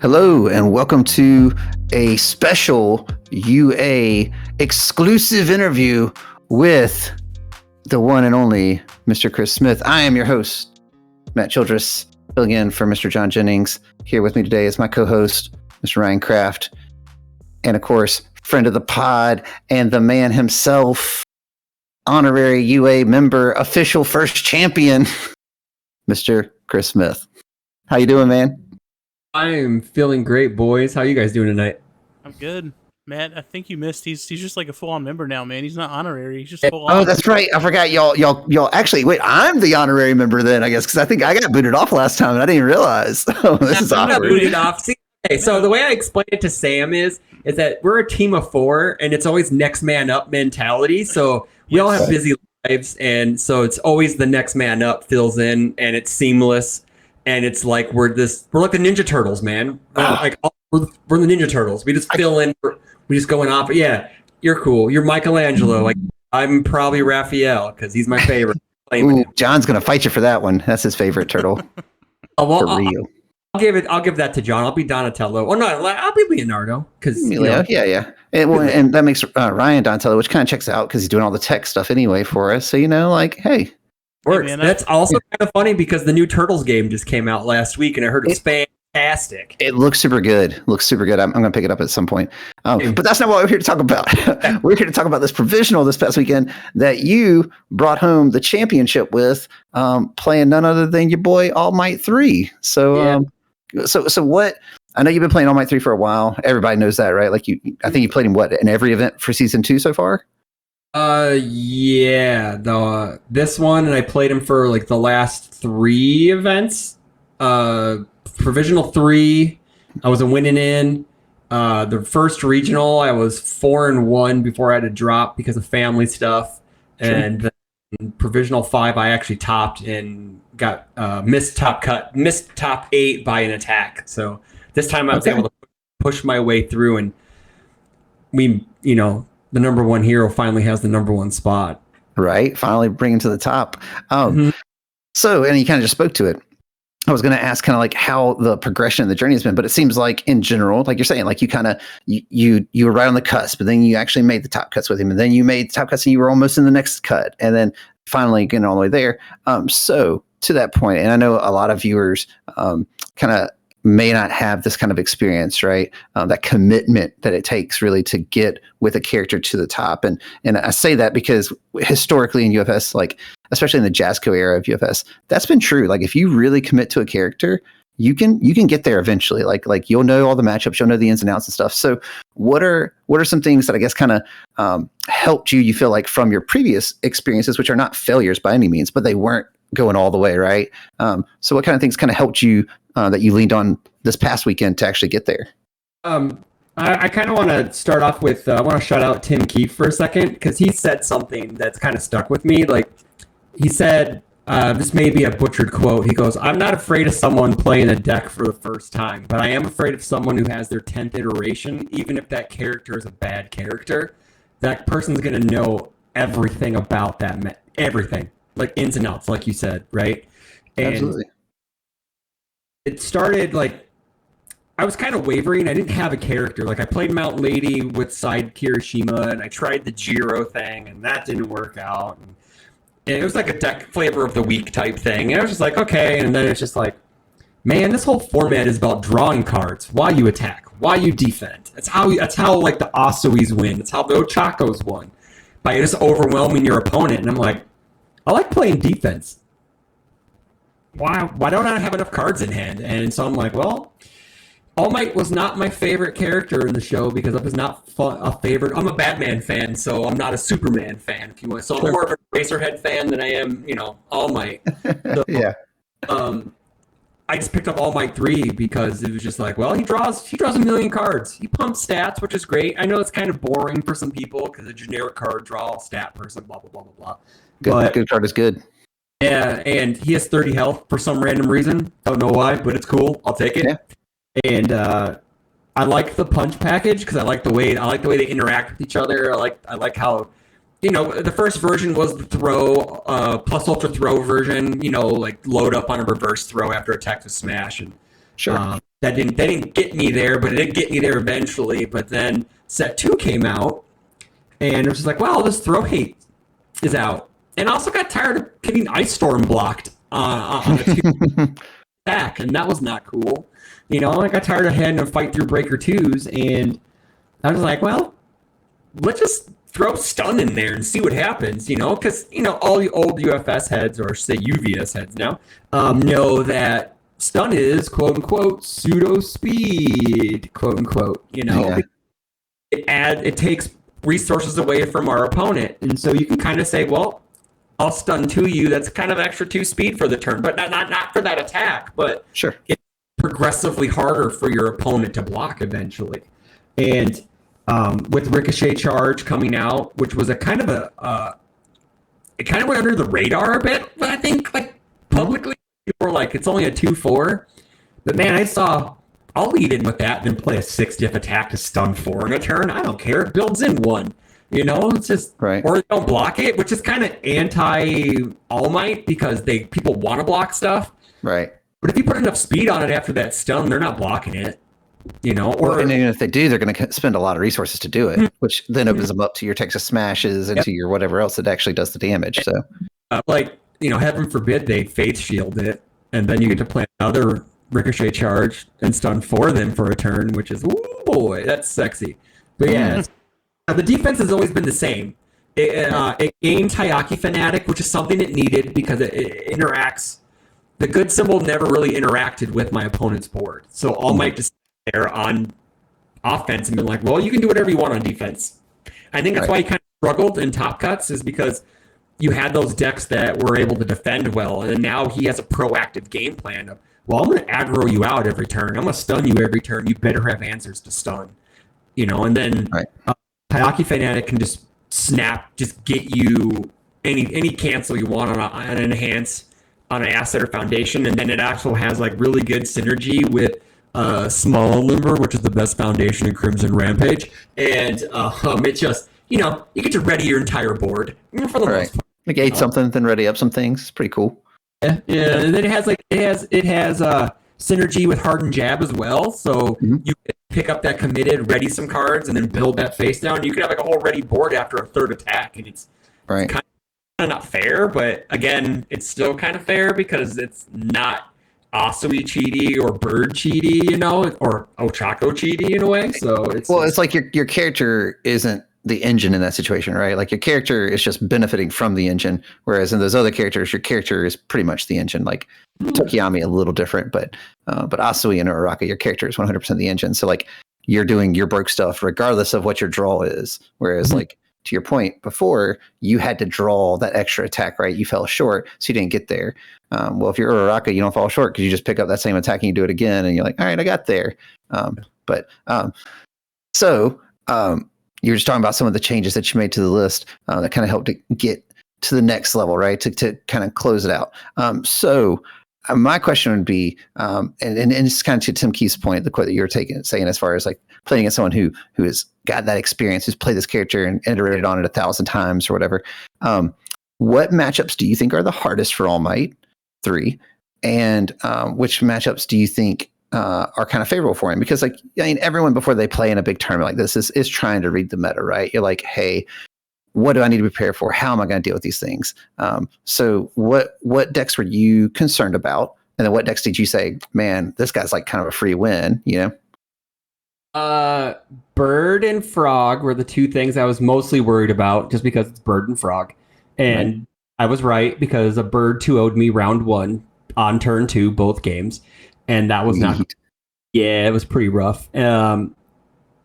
Hello, and welcome to a special UA exclusive interview with the one and only Mr. Chris Smith. I am your host, Matt Childress, filling in for Mr. John Jennings. Here with me today is my co-host, Mr. Ryan Kraft, and of course, friend of the pod and the man himself, honorary UA member, official first champion, Mr. Chris Smith. How you doing, man? I'm feeling great, boys. How you guys doing tonight? I'm good. Matt, I think you missed. He's just like a full-on member now, man. He's not honorary. He's just full-on. Oh, that's right. I forgot y'all. Actually, wait. I'm the honorary member then, I guess, because I think I got booted off last time and I didn't realize. Oh, this is I'm not awkward. booted off. See, okay, so the way I explain it to Sam is that we're a team of four, and it's always next man up mentality. So we all have busy lives, and so it's always the next man up fills in, and it's seamless. And it's like we're like the Ninja Turtles, man. We're the Ninja Turtles. We just fill in. We just going off. Yeah, you're cool. You're Michelangelo. Like I'm probably Raphael because he's my favorite. Ooh, John's gonna fight you for that one. That's his favorite turtle. For real. I'll give that to John. I'll be Donatello. Well, no, I'll be Leonardo because yeah. And that makes Ryan Donatello, which kind of checks out because he's doing all the tech stuff anyway for us. So hey. Works. Hey, man, that's also kind of funny because the new Turtles game just came out last week, and I heard it's fantastic. It looks super good. I'm going to pick it up at some point. But that's not what we're here to talk about. We're here to talk about this provisional this past weekend that you brought home the championship with, playing none other than your boy All Might 3. So what? I know you've been playing All Might 3 for a while. Everybody knows that, right? Like I think you played him in every event for season 2 so far. This one, and I played him for like the last 3 events. Provisional 3, I was a winning in. The first regional, I was 4-1 before I had to drop because of family stuff. Sure. And then Provisional 5, I actually topped and got missed top 8 by an attack. So this time I was able to push my way through, and the number one hero finally has the number one spot. Right. Finally bringing to the top. So, and you kind of just spoke to it. I was going to ask kind of like how the progression of the journey has been, but it seems like in general, like you're saying, like you kind of, you were right on the cusp, but then you actually made the top cuts with him, and then you made the top cuts and you were almost in the next cut, and then finally getting all the way there. So to that point, and I know a lot of viewers kind of may not have this kind of experience, right? That commitment that it takes really to get with a character to the top. And I say that because historically in UFS, like especially in the Jazzco era of UFS, that's been true. Like if you really commit to a character, you can get there eventually. Like you'll know all the matchups, you'll know the ins and outs and stuff. So what are some things that I guess kind of helped you feel like from your previous experiences, which are not failures by any means, but they weren't going all the way, right? So what kind of things kind of helped you that you leaned on this past weekend to actually get there? I kind of want to start off with, I want to shout out Tim Keefe for a second, because he said something that's kind of stuck with me. Like he said, this may be a butchered quote. He goes, "I'm not afraid of someone playing a deck for the first time, but I am afraid of someone who has their 10th iteration, even if that character is a bad character. That person's going to know everything about that, everything. Like ins and outs, like you said, right?" And absolutely. It started like I was kind of wavering. I didn't have a character. Like I played Mount Lady with side Kirishima, and I tried the Jiro thing, and that didn't work out. And it was like a deck flavor of the week type thing. And I was just like, okay. And then it's just like, man, this whole format is about drawing cards. Why you attack? Why you defend? That's how like the Asuis win. That's how the Ochakos won, by just overwhelming your opponent. And I'm like, I like playing defense. Why don't I have enough cards in hand? And so I'm like, well, All Might was not my favorite character in the show because I was not a favorite. I'm a Batman fan, so I'm not a Superman fan, if you want. So I'm more of a Racerhead fan than I am, All Might. So, yeah. I just picked up All Might 3 because it was just like, well, he draws a million cards. He pumps stats, which is great. I know it's kind of boring for some people because a generic card draw stat person, blah, blah, blah, blah, blah. Good card is good. Yeah, and he has 30 health for some random reason. Don't know why, but it's cool. I'll take it. Yeah. And I like the punch package because I like the way they interact with each other. I like how, the first version was the throw plus ultra throw version. Like load up on a reverse throw after attack with smash, and Sure. That didn't get me there, but it did get me there eventually. But then set 2 came out, and it was just like, well, this throw hate is out. And I also got tired of getting Ice Storm blocked on the 2 attack, and that was not cool. You know, I got tired of having to fight through Breaker 2s, and I was like, well, let's just throw stun in there and see what happens, you know, because, you know, all the old UFS heads, or say UVS heads now, know that stun is, quote unquote, pseudo speed, quote unquote, you know. Yeah. It takes resources away from our opponent, and so you can kind of say, well, I'll stun to you. That's kind of extra 2 speed for the turn, but not for that attack. But sure, it's progressively harder for your opponent to block eventually. And with Ricochet Charge coming out, which was a kind of it kind of went under the radar a bit. But I think like publicly, people were like, it's only a 2/4. But man, I'll lead in with that and then play a 6 diff attack to stun 4 in a turn. I don't care. It builds in 1. You know, it's just right. Or they don't block it, which is kind of anti All Might because people want to block stuff. Right. But if you put enough speed on it after that stun, they're not blocking it. You know, and even if they do, they're going to spend a lot of resources to do it, which then opens them up to your Texas Smashes and to your whatever else that actually does the damage. So, like, you know, heaven forbid they Faith Shield it, and then you get to play another Ricochet Charge and stun 4 of them for a turn, which is, ooh, boy, that's sexy. But yeah, the defense has always been the same. It gained Hayaki Fanatic, which is something it needed because it interacts. The good symbol never really interacted with my opponent's board, so All Might just there on offense and been like, well, you can do whatever you want on defense. I think that's why he kind of struggled in Top Cuts, is because you had those decks that were able to defend well, and now he has a proactive game plan of, well, I'm going to aggro you out every turn. I'm going to stun you every turn. You better have answers to stun. You know, and then Hayaki Fanatic can just snap, just get you any cancel you want on an enhance, on an asset or foundation, and then it also has like really good synergy with Small Limber, which is the best foundation in Crimson Rampage, and it just, you know, you get to ready your entire board for the most part. Negate something, then ready up some things. It's pretty cool. Yeah, and then it has synergy with Hardened Jab as well, so you can pick up that committed, ready some cards, and then build that face down. You can have like a whole ready board after a 3rd attack, and it's kind of not fair, but again, it's still kind of fair because it's not Asui cheaty or Bird cheaty, you know, or Ochako cheaty in a way. So it's like your character isn't the engine in that situation, right? Like your character is just benefiting from the engine, whereas in those other characters, your character is pretty much the engine. Like Tokiyami, a little different, but Asui and Uraraka, your character is 100% the engine. So like you're doing your broke stuff regardless of what your draw is. Whereas like to your point before, you had to draw that extra attack, right? You fell short, so you didn't get there. Well, if you're Uraraka, you don't fall short because you just pick up that same attack and you do it again, and you're like, all right, I got there. So you were just talking about some of the changes that you made to the list that kind of helped to get to the next level, right? To kind of close it out. So my question would be, and it's kind of to Tim Keith's point, the quote that you were saying as far as like playing against someone who has got that experience, who's played this character and iterated on it 1,000 times or whatever. What matchups do you think are the hardest for All Might 3? And which matchups do you think are kind of favorable for him? Because like, I mean, everyone before they play in a big tournament like this is trying to read the meta, right? You're like, hey, what do I need to prepare for? How am I going to deal with these things? So what decks were you concerned about? And then what decks did you say, man, this guy's like kind of a free win, you know? Bird and Frog were the 2 things I was mostly worried about just because it's Bird and Frog. And I was right because a Bird 2-0'd me round 1 on turn 2, both games. And that was not, it was pretty rough.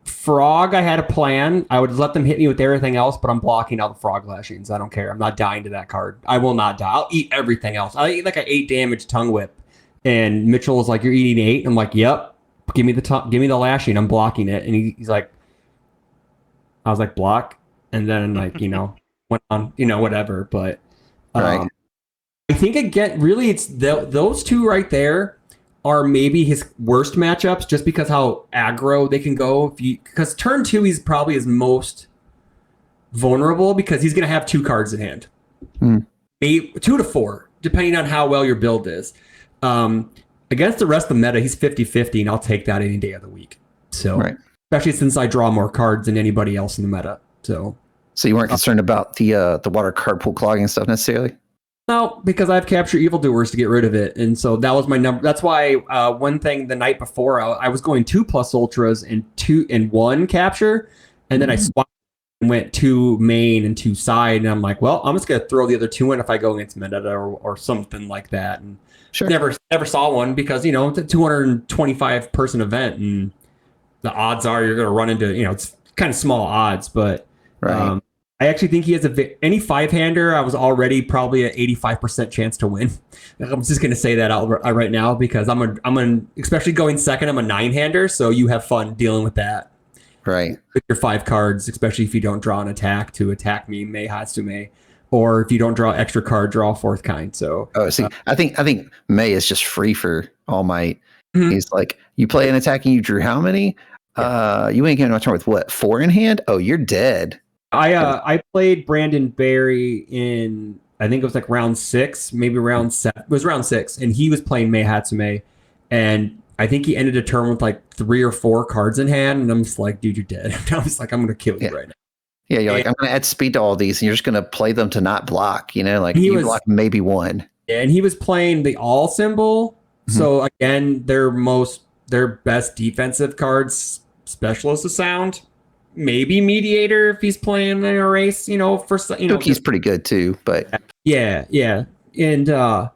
Frog, I had a plan. I would let them hit me with everything else, but I'm blocking all the Frog Lashings. I don't care. I'm not dying to that card. I will not die. I'll eat everything else. I'll eat like an 8 damage Tongue Whip. And Mitchell was like, you're eating 8? I'm like, yep. Give me the lashing. I'm blocking it. And he's like, I was like, block. And then like, you know, went on, you know, whatever. But I think again, really it's those 2 right there are maybe his worst matchups just because how aggro they can go. Because turn 2, he's probably his most vulnerable because he's going to have 2 cards in hand. 2 to 4, depending on how well your build is. against the rest of the meta, he's 50-50, and I'll take that any day of the week. So, especially since I draw more cards than anybody else in the meta. So you weren't concerned about the water card pool clogging stuff necessarily? No, because I've captured evildoers to get rid of it, and so that was my number. That's why one thing the night before I was going 2+ ultras and 2 and 1 capture, and then I swapped and went 2 main and 2 side, and I'm like, well, I'm just gonna throw the other 2 in if I go against Meta or something like that. And never saw one because it's a 225 person event, and the odds are you're gonna run into it's kind of small odds, but I actually think he has any 5-hander. I was already probably an 85% chance to win. I'm just going to say that out right now because I'm especially going second. I'm a 9-hander, so you have fun dealing with that. Right. With your 5 cards, especially if you don't draw an attack to attack me, Mei Hatsume, or if you don't draw extra card, draw a 4th kind. So I think Mei is just free for All Might. Mm-hmm. He's like, you play an attack and you drew how many? You ain't getting a turn with what? 4 in hand? Oh, you're dead. I played Brandon Berry in, I think it was like round 6, maybe round 7. It was round 6, and he was playing Mei Hatsume, and I think he ended a turn with like 3 or 4 cards in hand, and I'm just like, dude, you're dead. I was like, I'm going to kill you right now. Yeah, you're like, I'm going to add speed to all these, and you're just going to play them to not block, like you block maybe 1. Yeah, and he was playing the all symbol, so again, their best defensive cards, Specialist of Sound. Maybe Mediator if he's playing in a race, He's pretty good too, but yeah, and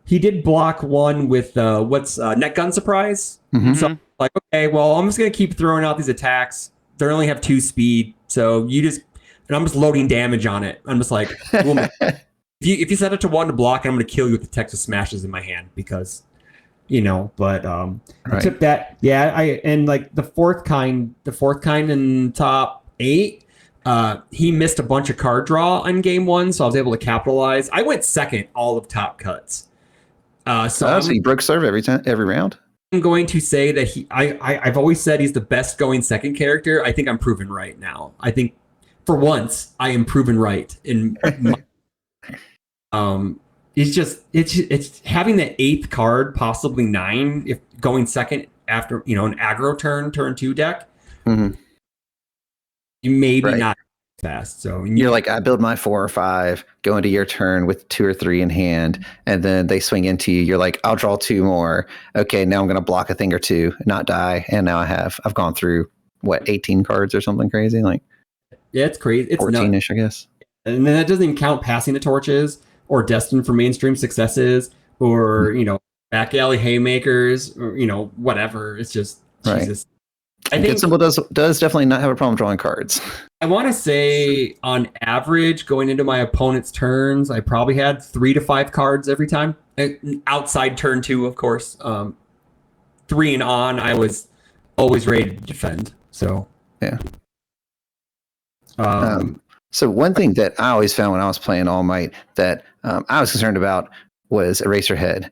he did block 1 with Net Gun Surprise. Mm-hmm. So like, okay, well, I'm just gonna keep throwing out these attacks. They only have 2 speed, so and I'm just loading damage on it. I'm just like, well, if you set it to 1 to block, I'm gonna kill you with the Texas Smashes in my hand because. I took that. Yeah, and like the fourth kind in top 8, he missed a bunch of card draw on game 1, so I was able to capitalize. I went second all of top cuts. So he broke serve every round. I'm going to say that I've always said he's the best going second character. I think I'm proven right now. I think for once I am proven right in it's having the 8th card, possibly 9, if going second after an aggro turn 2 deck. Mm-hmm. You maybe not fast. So you're like, I build my 4 or 5, go into your turn with 2 or 3 in hand, and then they swing into you. You're like, I'll draw 2 more. Okay, now I'm going to block a thing or 2, not die, and now I've gone through 18 cards or something crazy, like it's crazy. It's 14ish, I guess. And then that doesn't even count passing the torches. Or destined for mainstream successes, or back alley haymakers, or whatever. It's just Jesus. I think Simple does definitely not have a problem drawing cards. I want to say, on average, going into my opponent's turns, I probably had 3 to 5 cards every time. Outside turn 2, of course. 3 and on, I was always ready to defend. So yeah. So one thing that I always found when I was playing All Might that I was concerned about was Eraserhead.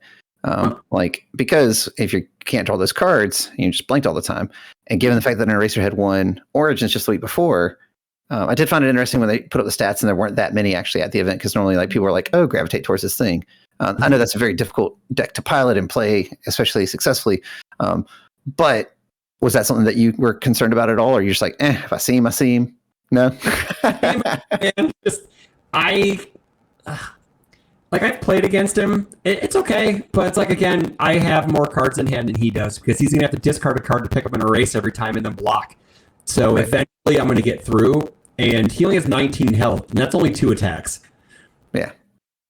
Because if you can't draw those cards, you just blinked all the time. And given the fact that an Eraserhead won Origins just the week before, I did find it interesting when they put up the stats and there weren't that many actually at the event because normally people were like, oh, gravitate towards this thing. I know that's a very difficult deck to pilot and play, especially successfully. But was that something that you were concerned about at all? Or you're just like, if I see him, I see him? No. I've played against him. It's okay, but it's like, again, I have more cards in hand than he does because he's gonna have to discard a card to pick up an erase every time and then block. So eventually, I'm gonna get through, and he only has 19 health, and that's only 2 attacks. Yeah,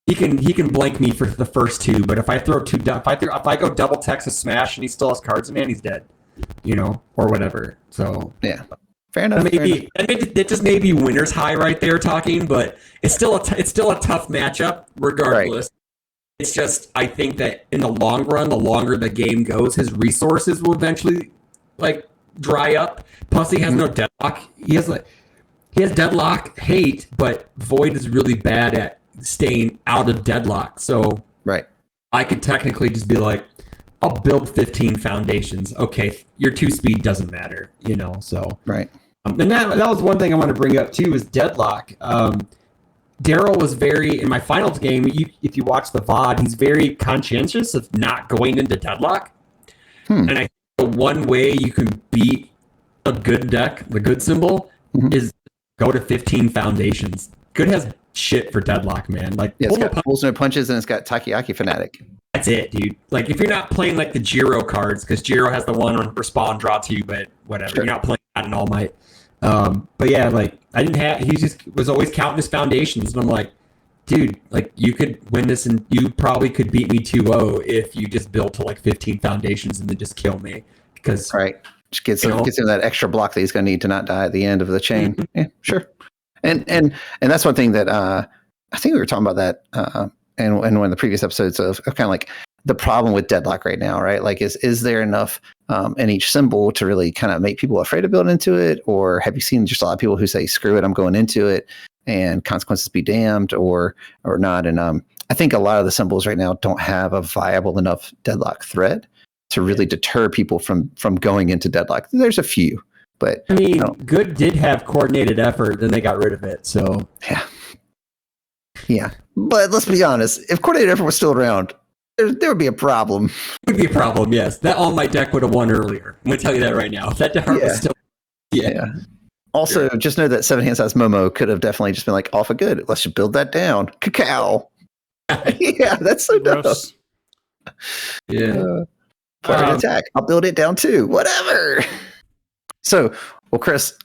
he can blank me for the first 2, but if I throw 2, if I go double Texas Smash and he still has cards in hand, he's dead, or whatever. So yeah. Fair enough. Maybe it just may be winner's high right there talking, but it's still a tough matchup regardless. Right. It's just I think that in the long run, the longer the game goes, his resources will eventually dry up. Plus, he has no deadlock. He has deadlock hate, but Void is really bad at staying out of deadlock. So I could technically just be like, I'll build 15 foundations. Okay, your 2 speed doesn't matter, So right. And that was one thing I want to bring up too is deadlock. Daryl was very, in my finals game, if you watch the VOD, he's very conscientious of not going into deadlock. And I think the one way you can beat a good deck, the good symbol, is go to 15 foundations. Good has shit for deadlock, man. Like, it's got pulls no punches and it's got Takoyaki Fanatic. That's it, dude. Like, if you're not playing like the Jiro cards, because Jiro has the one on respawn draw to you, but whatever. You're not playing that in All Might. But yeah, like, he just was always counting his foundations, and I'm like, dude, like, you could win this, and you probably could beat me 2-0 if you just build to like 15 foundations and then just kill me. Because just gets him that extra block that he's going to need to not die at the end of the chain. Yeah, sure. And that's one thing that I think we were talking about that in one of the previous episodes of kind of like the problem with deadlock right now, right? Like, is there enough in each symbol to really kind of make people afraid to build into it? Or have you seen just a lot of people who say, screw it, I'm going into it, and consequences be damned, or not? And I think a lot of the symbols right now don't have a viable enough deadlock threat to really deter people from going into deadlock. There's a few, but I mean, Good did have coordinated effort, then they got rid of it. So yeah. But let's be honest, if coordinated effort was still around, there would be a problem. It would be a problem, yes. That All Might deck would have won earlier. I'm going to tell you that right now. If that deck was still... Yeah. Also, just know that 7-hand size Momo could have definitely just been like, off a good. Let's just build that down. Cacao. Yeah, that's so dumb. Yeah. Attack. I'll build it down too. Whatever. So, well, Chris,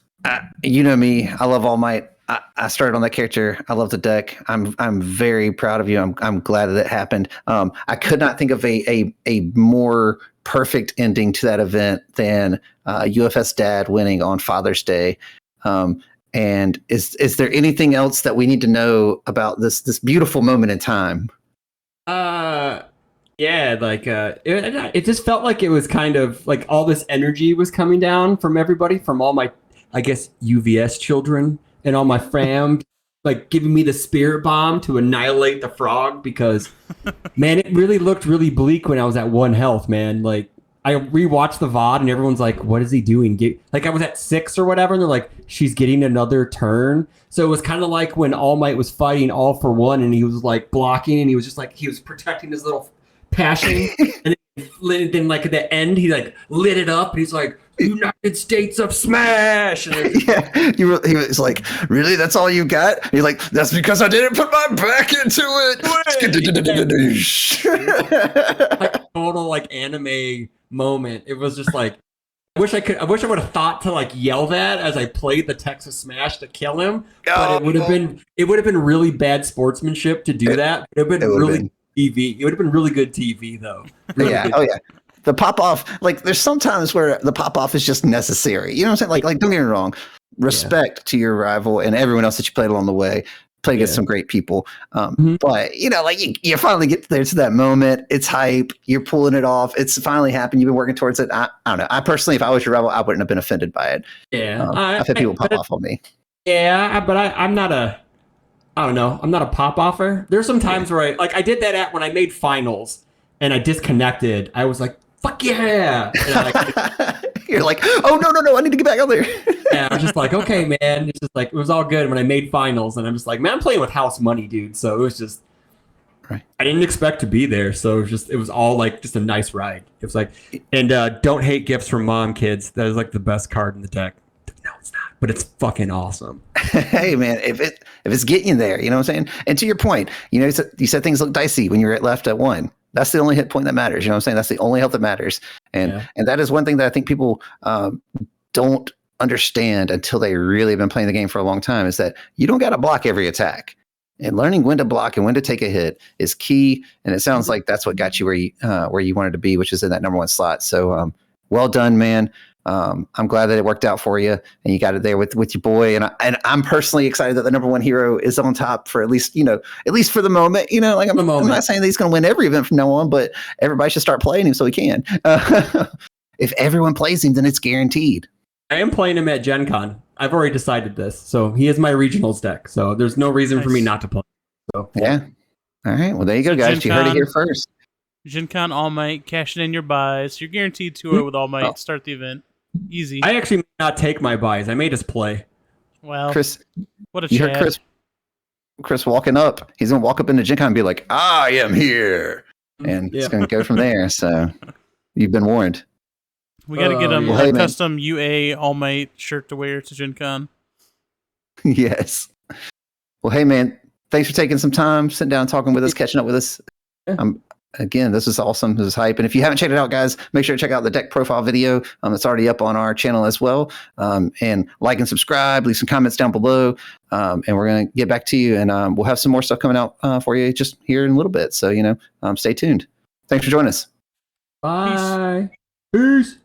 you know me. I love All Might. I started on that character. I love the deck. I'm very proud of you. I'm glad that it happened. I could not think of a more perfect ending to that event than UFS Dad winning on Father's Day. And is there anything else that we need to know about this beautiful moment in time? Yeah, like it just felt like it was kind of like all this energy was coming down from everybody, from all my, I guess, UVS children and all my fam, like giving me the spirit bomb to annihilate the frog, because man, it really looked really bleak when I was at 1 health, man. Like, I rewatched the VOD and everyone's like, what is he doing? Like, I was at 6 or whatever, and they're like, she's getting another turn. So it was kind of like when All Might was fighting All for One, and he was like blocking, and he was just like, he was protecting his little passion. And then like at the end, he like lit it up, and he's like, United States of Smash. And he was like, really? That's all you got? And you're like, that's because I didn't put my back into it. Like total like anime moment. It was just like, I wish I would have thought to like yell that as I played the Texas Smash to kill him. But it would have been really bad sportsmanship to do that. It would have been really TV. It would have been really good TV though. Really yeah. Oh yeah. The pop off, like, there's sometimes where the pop off is just necessary. You know what I'm saying? Like don't get me wrong. Respect to your rival and everyone else that you played along the way. Play against some great people. But you know, like you finally get there to that moment. It's hype. You're pulling it off. It's finally happened. You've been working towards it. I don't know. I personally, if I was your rival, I wouldn't have been offended by it. Yeah. I've had people pop off on me. Yeah, but I'm not a, I don't know. I'm not a pop offer. There's some times where I did that when I made finals and I disconnected. I was like, fuck yeah. You're like, oh, no, I need to get back out there. Yeah, I was just like, okay, man. It's just like, it was all good when I made finals. And I'm just like, man, I'm playing with house money, dude. So it was just, I didn't expect to be there. So it was all like just a nice ride. It was like, and don't hate gifts from mom, kids. That is like the best card in the deck. No, it's not, but it's fucking awesome. Hey, man, if it's getting you there, you know what I'm saying? And to your point, you know, you said things look dicey when you're left at 1. That's the only hit point that matters. You know what I'm saying? That's the only health that matters. And that is one thing that I think people don't understand until they really have been playing the game for a long time, is that you don't got to block every attack. And learning when to block and when to take a hit is key. And it sounds like that's what got you where you wanted to be, which is in that number 1 slot. So well done, man. I'm glad that it worked out for you and you got it there with your boy. And I'm personally excited that the number 1 hero is on top for at least for the moment. You know, like I'm not saying that he's going to win every event from now on, but everybody should start playing him so he can. If everyone plays him, then it's guaranteed. I am playing him at Gen Con. I've already decided this. So he is my regionals deck. So there's no reason for me not to play. So yeah. All right. Well, there you go, guys. You heard it here first. Gen Con All Might, cashing in your buys. You're guaranteed 2-0 with All Might. Start the event. Easy. I actually may not take my buys. I may just play. Well, Chris, what a you Chad. heard Chris. Chris walking up. He's gonna walk up into Gen Con and be like, "I am here," and it's gonna go from there. So you've been warned. We got to get him hey, a custom UA All Might shirt to wear to Gen Con. Yes. Well, hey man, thanks for taking some time, sitting down, talking with us, catching up with us. Again, this is awesome. This is hype. And if you haven't checked it out, guys, make sure to check out the deck profile video. It's already up on our channel as well. And like and subscribe, leave some comments down below. And we're going to get back to you. And we'll have some more stuff coming out for you just here in a little bit. So, stay tuned. Thanks for joining us. Bye. Peace.